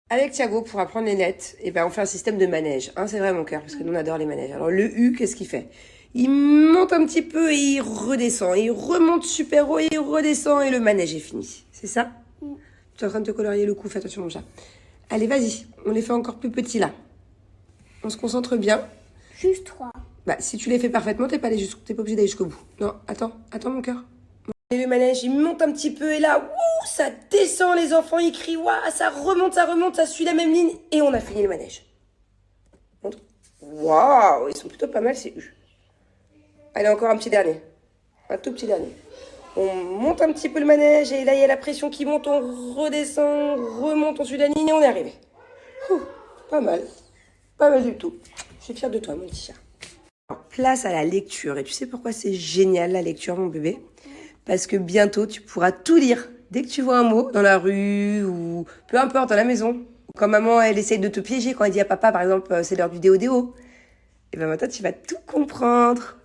Avec Thiago, pour apprendre les lettres, on fait un système de manège. Hein, c'est vrai mon cœur, parce que nous on adore les manèges. Alors le U, qu'est-ce qu'il fait? Il monte un petit peu et il redescend. Il remonte super haut et il redescend et le manège est fini. C'est ça? Tu es en train de te colorier le cou, fais attention mon chat. Allez, vas-y, on les fait encore plus petits là. On se concentre bien. Juste 3. Bah, si tu les fais parfaitement, t'es pas obligé d'aller jusqu'au bout. Non, attends mon cœur. Et le manège, il monte un petit peu et là, wouh, ça descend, les enfants, ils crient, waouh, ça remonte, ça suit la même ligne et on a fini le manège. Montre. Waouh, ils sont plutôt pas mal, ces U. Allez, encore un petit dernier. Un tout petit dernier. On monte un petit peu le manège et là, il y a la pression qui monte, on redescend, on remonte, on suit la ligne et on est arrivé. Ouh, pas mal. Pas mal du tout. Je suis fière de toi, mon petit chat. Alors, place à la lecture. Et tu sais pourquoi c'est génial, la lecture, mon bébé? Parce que bientôt, tu pourras tout lire. Dès que tu vois un mot dans la rue ou peu importe, dans la maison. Quand maman, elle essaye de te piéger, quand elle dit à papa, par exemple, c'est l'heure du déo-déo. Et ben maintenant, tu vas tout comprendre.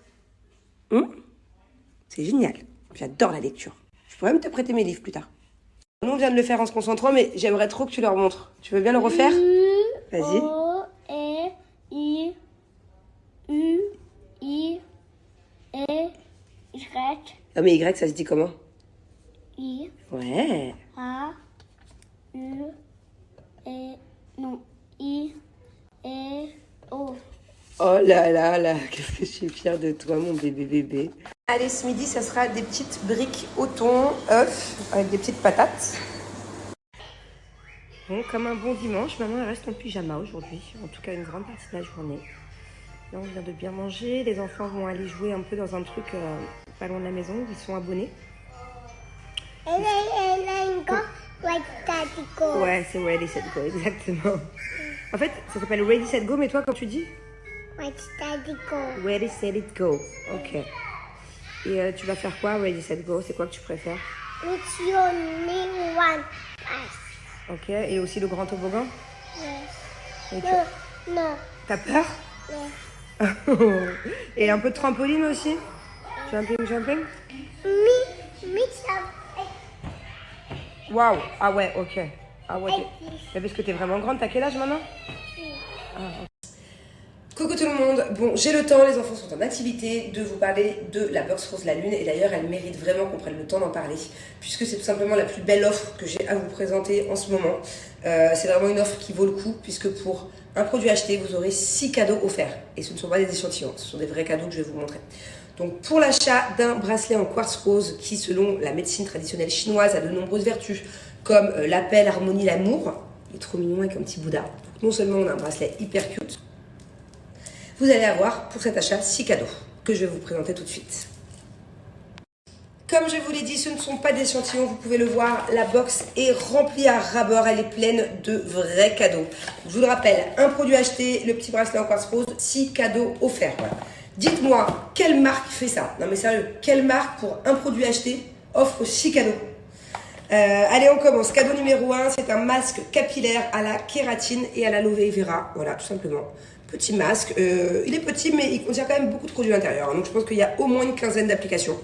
C'est génial. J'adore la lecture. Je pourrais même te prêter mes livres plus tard. Nous, on vient de le faire en se concentrant, mais j'aimerais trop que tu leur montres. Tu veux bien le refaire? Vas-y. O, E, I, U, I, E, Y. Non mais Y, ça se dit comment? I, Ouais. A, U, E, non, I, E, O. Oh là là là, qu'est-ce que je suis fière de toi, mon bébé. Allez, ce midi, ça sera des petites briques au thon, œufs, avec des petites patates. Bon, comme un bon dimanche, maman elle reste en pyjama aujourd'hui. En tout cas, une grande partie de la journée. Là, on vient de bien manger. Les enfants vont aller jouer un peu dans un truc pas loin de la maison. Ils sont abonnés. Ouais, c'est Ready, Set, Go, exactement. En fait, ça s'appelle Ready, Set, Go, mais toi, quand tu dis Ready, Set, It, Go. Ok. Et tu vas faire quoi, Ready, Set, Go? C'est quoi que tu préfères? It's only one pass. Ok. Et aussi le grand toboggan? Yes. Ok. No. T'as peur? Yes. Et un peu de trampoline aussi? Jumping. Me, Waouh. Ah ouais, ok. Ah ouais. Mais parce que t'es vraiment grande, t'as quel âge maintenant? Coucou tout le monde, bon j'ai le temps, les enfants sont en activité, de vous parler de la box Rose la Lune et d'ailleurs elle mérite vraiment qu'on prenne le temps d'en parler puisque c'est tout simplement la plus belle offre que j'ai à vous présenter en ce moment. C'est vraiment une offre qui vaut le coup puisque pour un produit acheté vous aurez 6 cadeaux offerts et ce ne sont pas des échantillons, ce sont des vrais cadeaux que je vais vous montrer. Donc pour l'achat d'un bracelet en quartz rose qui selon la médecine traditionnelle chinoise a de nombreuses vertus comme la paix, l'harmonie, l'amour, il est trop mignon avec un petit Bouddha. Donc non seulement on a un bracelet hyper cute, vous allez avoir pour cet achat 6 cadeaux que je vais vous présenter tout de suite. Comme je vous l'ai dit, ce ne sont pas des échantillons, vous pouvez le voir, la box est remplie à ras-bord, elle est pleine de vrais cadeaux. Je vous le rappelle, un produit acheté, le petit bracelet en quartz rose, 6 cadeaux offerts. Voilà. Dites-moi, quelle marque fait ça? Non mais sérieux, quelle marque pour un produit acheté offre 6 cadeaux? Allez, on commence. Cadeau numéro 1, c'est un masque capillaire à la kératine et à l'aloe vera. Voilà, tout simplement. Petit masque. Il est petit, mais il contient quand même beaucoup de produits à l'intérieur. Donc, je pense qu'il y a au moins une quinzaine d'applications.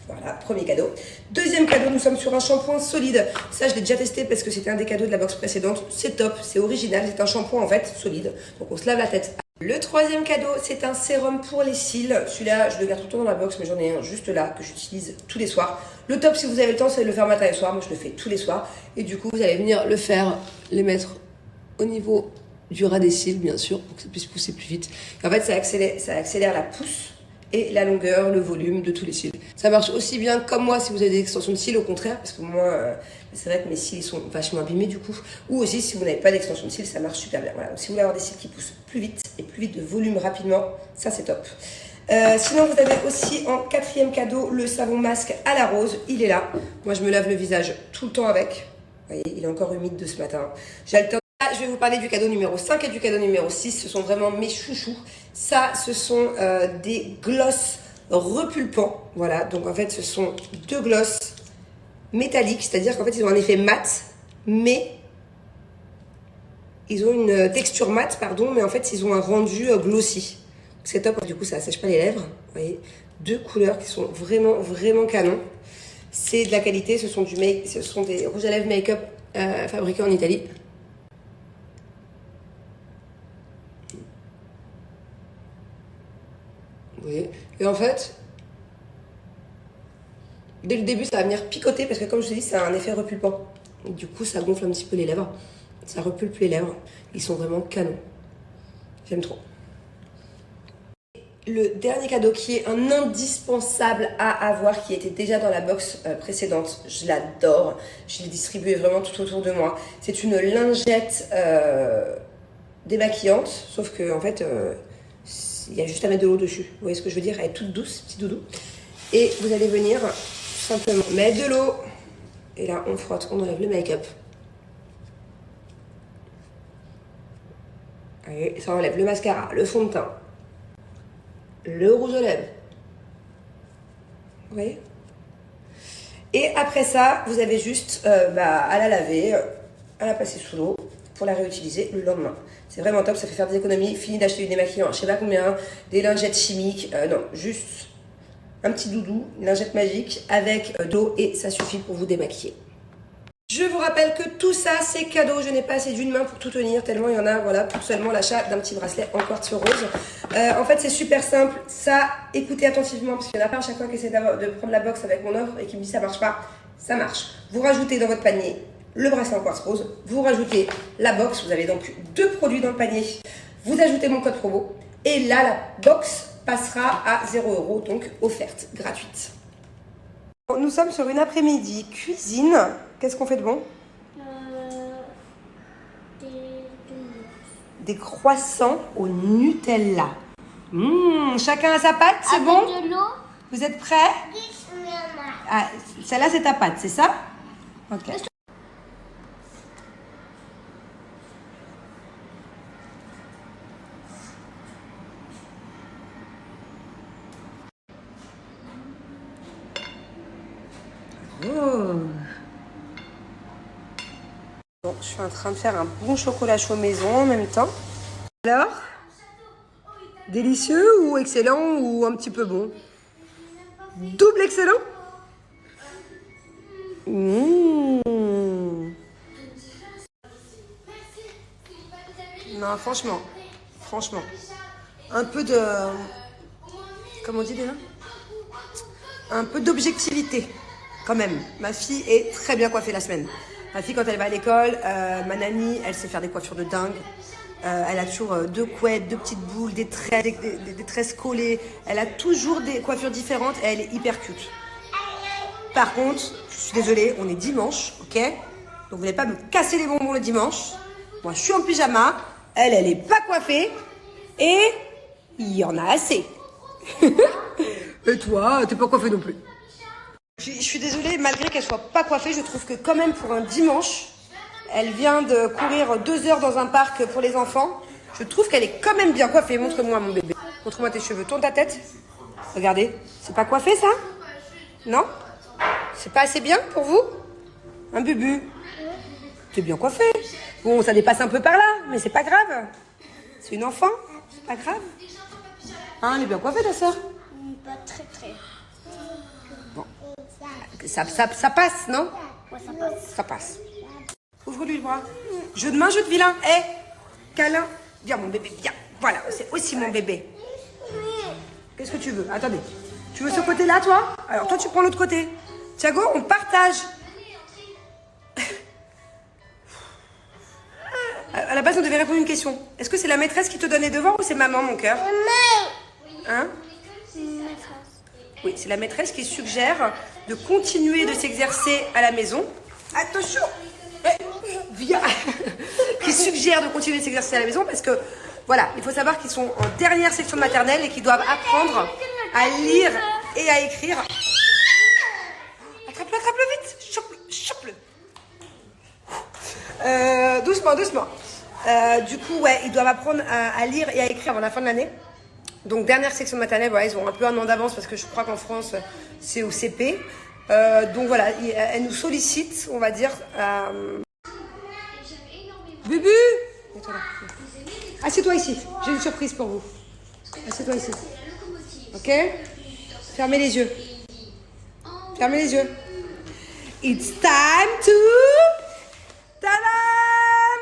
Voilà, premier cadeau. Deuxième cadeau, nous sommes sur un shampoing solide. Ça, je l'ai déjà testé parce que c'était un des cadeaux de la box précédente. C'est top, c'est original. C'est un shampoing, en fait, solide. Donc, on se lave la tête. Le troisième cadeau, c'est un sérum pour les cils. Celui-là, je le garde tout le temps dans la box, mais j'en ai un juste là que j'utilise tous les soirs. Le top, si vous avez le temps, c'est de le faire matin et soir. Moi, je le fais tous les soirs. Et du coup, vous allez venir le faire, les mettre au niveau du ras des cils, bien sûr, pour que ça puisse pousser plus vite. Et en fait, ça accélère la pousse et la longueur, le volume de tous les cils. Ça marche aussi bien comme moi si vous avez des extensions de cils, au contraire, parce que moi, c'est vrai que mes cils sont vachement abîmés du coup. Ou aussi, si vous n'avez pas d'extension de cils, ça marche super bien. Voilà. Donc, si vous voulez avoir des cils qui poussent plus vite et plus vite de volume rapidement, ça c'est top. Sinon, vous avez aussi en quatrième cadeau le savon masque à la rose. Il est là. Moi, je me lave le visage tout le temps avec. Vous voyez, il est encore humide de ce matin. J'alterne. Là, je vais vous parler du cadeau numéro 5 et du cadeau numéro 6. Ce sont vraiment mes chouchous. Ça, ce sont des glosses repulpants. Voilà, donc en fait, ce sont 2 glosses métalliques. C'est-à-dire qu'en fait, ils ont un effet mat, mais ils ont une texture mat, pardon, mais en fait, ils ont un rendu glossy. C'est top, du coup, ça sèche pas les lèvres. Vous voyez, 2 couleurs qui sont vraiment canon. C'est de la qualité, ce sont des rouges à lèvres make-up fabriqués en Italie. voyez. Et en fait, dès le début, ça va venir picoter parce que comme je vous ai dit, c'est un effet repulpant. Du coup, ça gonfle un petit peu les lèvres. Ça repulpe les lèvres. Ils sont vraiment canons. J'aime trop. Le dernier cadeau qui est un indispensable à avoir, qui était déjà dans la box précédente, je l'adore, je l'ai distribué vraiment tout autour de moi. C'est une lingette démaquillante, sauf que en fait, il y a juste à mettre de l'eau dessus. Vous voyez ce que je veux dire? Elle est toute douce, petit doudou. Et vous allez venir tout simplement mettre de l'eau, et là on frotte, on enlève le make-up. Et ça enlève le mascara, le fond de teint, le rouge aux lèvres. Vous voyez? Et après ça, vous avez juste à la laver, à la passer sous l'eau pour la réutiliser le lendemain. C'est vraiment top, ça fait faire des économies. Fini d'acheter du démaquillant, je sais pas combien, des lingettes chimiques. Non, juste un petit doudou, une lingette magique avec de l'eau et ça suffit pour vous démaquiller. Je vous rappelle que tout ça, c'est cadeau. Je n'ai pas assez d'une main pour tout tenir, tellement il y en a, voilà, pour seulement l'achat d'un petit bracelet en quartz rose. En fait, c'est super simple. Ça, écoutez attentivement, parce qu'il y en a pas à chaque fois qui essaie de prendre la box avec mon offre et qui me dit ça marche pas. Ça marche. Vous rajoutez dans votre panier le bracelet en quartz rose. Vous rajoutez la box. Vous avez donc 2 produits dans le panier. Vous ajoutez mon code promo. Et là, la box passera à 0 €, donc offerte, gratuite. Nous sommes sur une après-midi cuisine. Qu'est-ce qu'on fait de bon? Des croissants au Nutella. Chacun a sa pâte, c'est bon? De l'eau. Vous êtes prêts? Ah, celle-là, c'est ta pâte, c'est ça? Ok. Oh. Bon, je suis en train de faire un bon chocolat chaud maison en même temps. Alors, délicieux ou excellent ou un petit peu bon? Double excellent? Non, franchement, un peu de... Comment on dit déjà? Un peu d'objectivité, quand même. Ma fille est très bien coiffée la semaine. Ma fille, quand elle va à l'école, ma nanny, elle sait faire des coiffures de dingue. Elle a toujours 2 couettes, 2 petites boules, des tresses collées. Elle a toujours des coiffures différentes et elle est hyper cute. Par contre, je suis désolée, on est dimanche, ok? Donc vous n'allez pas me casser les bonbons le dimanche. Moi, je suis en pyjama. Elle est pas coiffée. Et il y en a assez. Et toi, t'es pas coiffée non plus. Je suis désolée, malgré qu'elle soit pas coiffée, je trouve que quand même pour un dimanche, elle vient de courir 2 heures dans un parc pour les enfants. Je trouve qu'elle est quand même bien coiffée. Montre-moi mon bébé. Montre-moi tes cheveux. Tourne ta tête. Regardez. C'est pas coiffé ça? Non? C'est pas assez bien pour vous? Un bubu? T'es bien coiffé. Bon, ça dépasse un peu par là, mais c'est pas grave. C'est une enfant. C'est pas grave. Hein, elle est bien coiffée ta soeur? Pas très très. Bon. Ça passe, non? Ouais, ça passe. Ça passe. Ouvre-lui le bras. Jeu de main, jeu de vilain. Câlin. Viens mon bébé, viens. Voilà, c'est aussi mon bébé. Qu'est-ce que tu veux? Attendez. Tu veux ce côté-là, toi? Alors toi, tu prends l'autre côté. Thiago, on partage. À la base, on devait répondre à une question. Est-ce que c'est la maîtresse qui te donne les devoirs ou c'est maman, mon cœur? Hein? Oui, c'est la maîtresse qui suggère de continuer de s'exercer à la maison. Attention! Viens! Qui suggère de continuer de s'exercer à la maison parce que, voilà, il faut savoir qu'ils sont en dernière section de maternelle et qu'ils doivent apprendre à lire et à écrire. Attrape-le vite! Chope-le! Doucement. Du coup, ouais, ils doivent apprendre à lire et à écrire avant la fin de l'année. Donc, dernière section de maternelle, voilà, ils ont un peu un an d'avance parce que je crois qu'en France, c'est au CP. Donc, voilà, elle nous sollicite, on va dire. Bubu! Assieds-toi ici, j'ai une surprise pour vous. Assieds-toi ici. Ok? Fermez les yeux. It's time to... Tadam!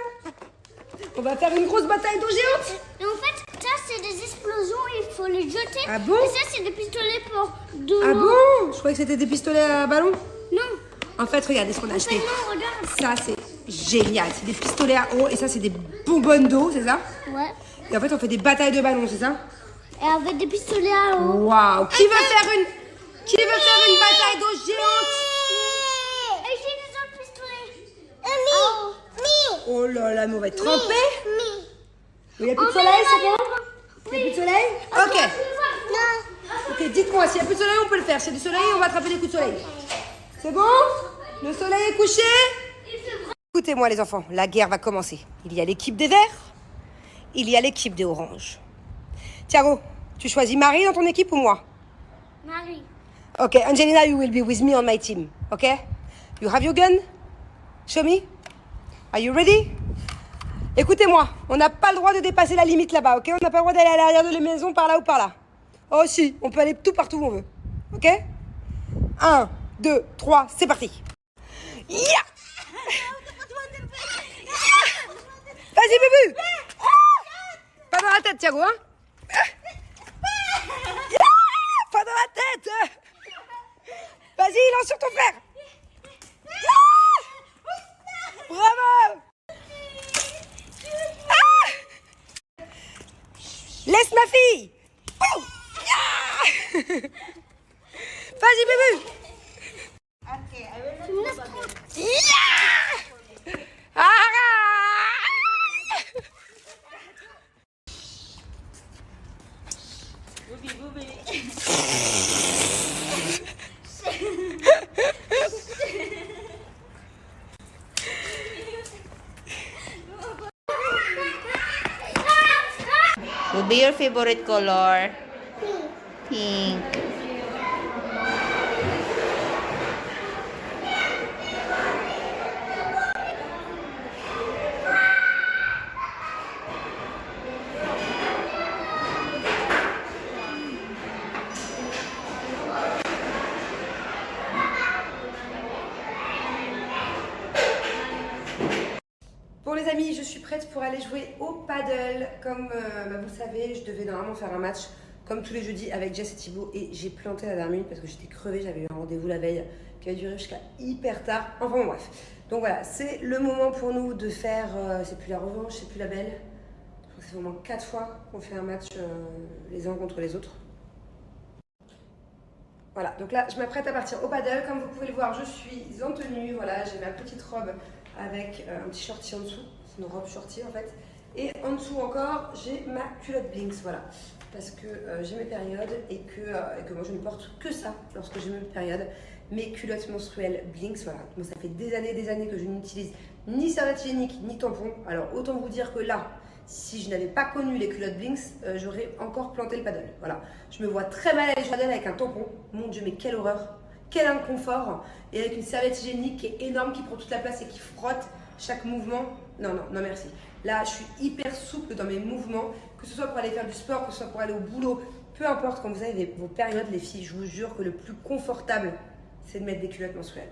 On va faire une grosse bataille d'eau géante. Et en fait, ça, c'est des explosions et faut les jeter. Ah bon? Et ça, c'est des pistolets pour de Ah l'eau. bon? Je croyais que c'était des pistolets à ballon. Non. En fait, regardez ce qu'on a acheté. Non, regarde. Ça, c'est génial. C'est des pistolets à eau et ça, c'est des bonbonnes d'eau, c'est ça? Ouais. Et en fait, on fait des batailles de ballons, c'est ça? Et avec des pistolets à eau. Waouh! Qui veut faire une bataille d'eau géante? Et j'ai des autres pistolets. Oh là là, mais on va être trempés. Il n'y a plus de Oh, soleil, mais c'est bon? maman. Il n'y a plus de soleil? Ok. Ok, dites-moi, s'il n'y a plus de soleil, on peut le faire. S'il y a du soleil, on va attraper des coups de soleil. C'est bon? Le soleil est couché? Écoutez-moi les enfants, la guerre va commencer. Il y a l'équipe des verts, il y a l'équipe des oranges. Thiago, tu choisis Marie dans ton équipe ou moi? Marie. Ok, Angelina, you will be with me on my team. Ok? You have your gun? Show me. Are you ready? Écoutez-moi, on n'a pas le droit de dépasser la limite là-bas, ok? On n'a pas le droit d'aller à l'arrière de la maison par là ou par là. Oh si, on peut aller tout partout où on veut. Ok? 1, 2, 3, c'est parti. Yeah! Vas-y, Bubu! Pas dans la tête, Thiago, hein? Pas dans la tête! Vas-y, lance sur ton frère! Bravo! Laisse ma fille! Vas-y, Bubu! Will be your favorite color? Pink. Bon les amis, je suis prête pour aller jouer au paddle. Comme vous le savez, je devais normalement faire un match comme tous les jeudis avec Jess et Thibaut et j'ai planté la dernière minute parce que j'étais crevée, j'avais eu un rendez-vous la veille qui a duré jusqu'à hyper tard. Enfin bon, bref. Donc voilà, c'est le moment pour nous de faire, c'est plus la revanche, c'est plus la belle. Je crois que c'est vraiment 4 fois qu'on fait un match les uns contre les autres. Voilà, donc là je m'apprête à partir au paddle. Comme vous pouvez le voir, je suis en tenue. Voilà, j'ai ma petite robe avec un petit shorty en dessous. C'est une robe shorty en fait. Et en dessous encore, j'ai ma culotte Blinks. Voilà, parce que j'ai mes périodes et que moi je ne porte que ça lorsque j'ai mes périodes. Mes culottes menstruelles Blinks. Voilà, moi ça fait des années que je n'utilise ni serviette hygiénique ni tampon. Alors autant vous dire que là, si je n'avais pas connu les culottes Blinks, j'aurais encore planté le paddle. Voilà, je me vois très mal aller jouer paddle avec un tampon. Mon Dieu, mais quelle horreur, quel inconfort. Et avec une serviette hygiénique qui est énorme, qui prend toute la place et qui frotte chaque mouvement. Non, non, non merci. Là, je suis hyper souple dans mes mouvements, que ce soit pour aller faire du sport, que ce soit pour aller au boulot. Peu importe, quand vous avez vos périodes, les filles, je vous jure que le plus confortable, c'est de mettre des culottes menstruelles.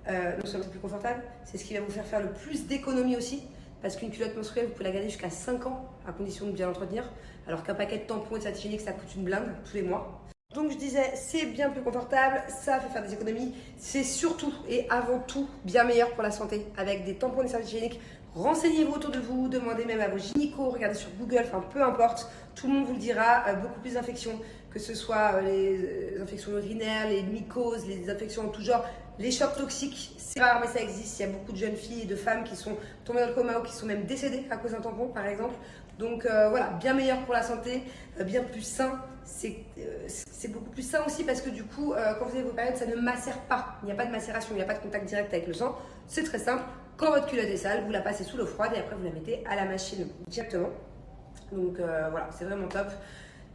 Non seulement le plus confortable, c'est ce qui va vous faire le plus d'économie aussi. Parce qu'une culotte menstruelle, vous pouvez la garder jusqu'à 5 ans, à condition de bien l'entretenir. Alors qu'un paquet de tampons et de serviette hygiénique, ça coûte une blinde tous les mois. Donc je disais, c'est bien plus confortable, ça fait faire des économies. C'est surtout et avant tout bien meilleur pour la santé. Avec des tampons et des serviettes hygiéniques, renseignez-vous autour de vous, demandez même à vos gynécos, regardez sur Google, enfin peu importe. Tout le monde vous le dira, beaucoup plus d'infections, que ce soit les infections urinaires, les mycoses, les infections en tout genre. Les chocs toxiques, c'est rare mais ça existe. Il y a beaucoup de jeunes filles et de femmes qui sont tombées dans le coma ou qui sont même décédées à cause d'un tampon par exemple. Donc voilà, bien meilleur pour la santé, bien plus sain. C'est beaucoup plus sain aussi parce que du coup, quand vous avez vos périodes, ça ne macère pas. Il n'y a pas de macération, il n'y a pas de contact direct avec le sang. C'est très simple. Quand votre culotte est sale, vous la passez sous l'eau froide et après vous la mettez à la machine directement. Donc voilà, c'est vraiment top.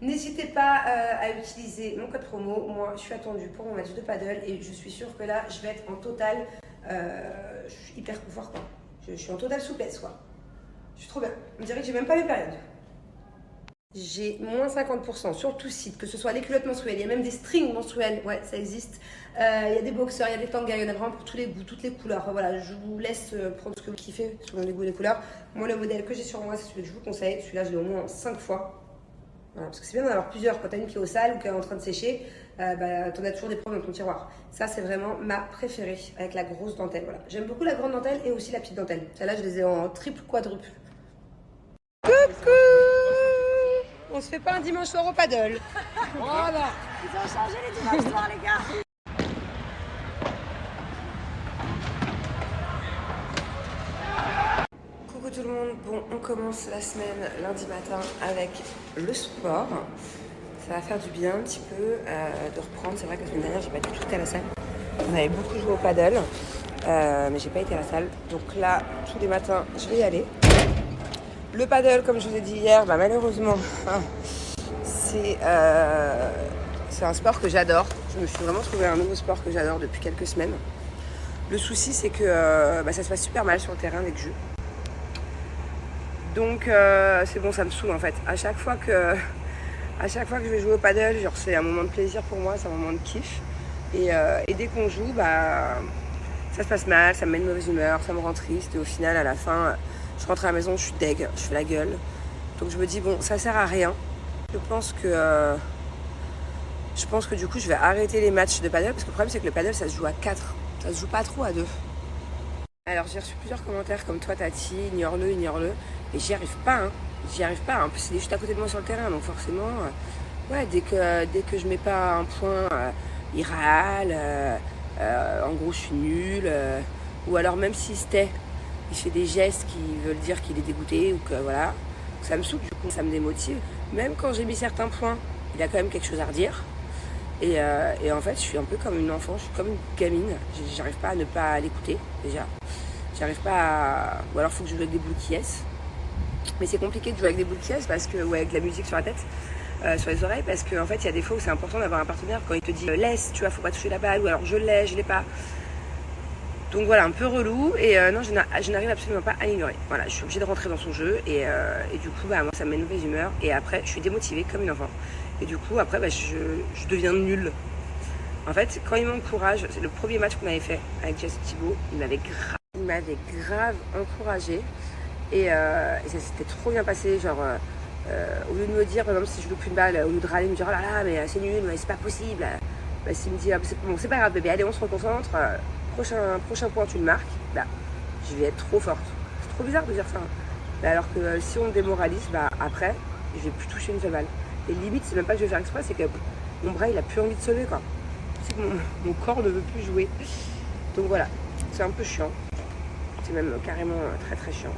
N'hésitez pas à utiliser mon code promo. Moi, je suis attendue pour mon match de paddle et je suis sûre que là, je vais être en total. Je suis hyper confort quoi. Je suis en totale souplesse quoi. Je suis trop bien. On dirait que j'ai même pas mes périodes. J'ai moins 50% sur tout site, que ce soit les culottes menstruelles, il y a même des strings menstruels, ouais, ça existe. Il y a des boxers, il y a des tangas, il y en a vraiment pour tous les goûts, toutes les couleurs. Enfin, voilà, je vous laisse prendre ce que vous kiffez selon les goûts et les couleurs. Moi, le modèle que j'ai sur moi, c'est celui que je vous conseille. Celui-là, je l'ai au moins 5 fois. Voilà, parce que c'est bien d'en avoir plusieurs. Quand t'as une qui est au sale ou qui est en train de sécher, t'en as toujours des propres dans ton tiroir. Ça, c'est vraiment ma préférée avec la grosse dentelle. Voilà. J'aime beaucoup la grande dentelle et aussi la petite dentelle. Celle-là, je les ai en triple, quadruple. Coucou! On se fait pas un dimanche soir au paddle. Voilà. Ils ont changé les dimanches soirs, les gars. Coucou tout le monde, bon on commence la semaine lundi matin avec le sport. Ça va faire du bien un petit peu de reprendre. C'est vrai que la semaine dernière j'ai pas du tout été à la salle. On avait beaucoup joué au paddle, mais j'ai pas été à la salle. Donc là, tous les matins, je vais y aller. Le paddle, comme je vous ai dit hier, malheureusement, c'est un sport que j'adore. Je me suis vraiment trouvé un nouveau sport que j'adore depuis quelques semaines. Le souci c'est que ça se passe super mal sur le terrain dès que je joue. Donc c'est bon, ça me saoule en fait. À chaque fois que je vais jouer au paddle, genre c'est un moment de plaisir pour moi, c'est un moment de kiff. Et dès qu'on joue, ça se passe mal, ça me met une mauvaise humeur, ça me rend triste. Et au final, à la fin, je rentre à la maison, je suis deg, je fais la gueule. Donc je me dis bon, ça sert à rien. Je pense que du coup, je vais arrêter les matchs de paddle parce que le problème c'est que le paddle, ça se joue à 4. Ça se joue pas trop à 2. Alors j'ai reçu plusieurs commentaires comme toi Tati, ignore-le, et j'y arrive pas, En plus il est juste à côté de moi sur le terrain, donc forcément, dès que je mets pas un point, il râle, en gros je suis nulle, ou alors même s'il se tait, il fait des gestes qui veulent dire qu'il est dégoûté, ou que voilà, ça me saoule, du coup ça me démotive. Même quand j'ai mis certains points, il a quand même quelque chose à redire. Et en fait, je suis un peu comme une enfant, je suis comme une gamine. J'arrive pas à ne pas l'écouter, déjà. J'arrive pas à... Ou alors, il faut que je joue avec des boules qui est. Mais c'est compliqué de jouer avec des boules qui est parce que, avec de la musique sur la tête, sur les oreilles, parce qu'en fait, il y a des fois où c'est important d'avoir un partenaire quand il te dit laisse, tu vois, faut pas toucher la balle, ou alors je l'ai pas. Donc voilà, un peu relou. Et non, je n'arrive absolument pas à l'ignorer. Voilà, je suis obligée de rentrer dans son jeu. Et du coup, moi, ça me met une mauvaise humeur. Et après, je suis démotivée comme une enfant. Et du coup, après, je deviens nulle. En fait, quand il m'encourage, c'est le premier match qu'on avait fait avec Jess Thibault, il m'avait grave encouragée. Et ça s'était trop bien passé. Genre, au lieu de me dire, par exemple, si je loupe une balle, au lieu de râler, me dire oh là là, mais c'est nul, mais c'est pas possible. S'il me dit c'est pas grave, bébé, allez, on se reconcentre. Prochain point, tu le marques. Je vais être trop forte. C'est trop bizarre de dire ça. Mais alors que si on me démoralise, après, je vais plus toucher une seule balle. Et limite, c'est même pas que je vais faire exprès, c'est que mon bras, il a plus envie de se lever, quoi. C'est que mon corps ne veut plus jouer. Donc voilà, c'est un peu chiant. C'est même carrément très très chiant.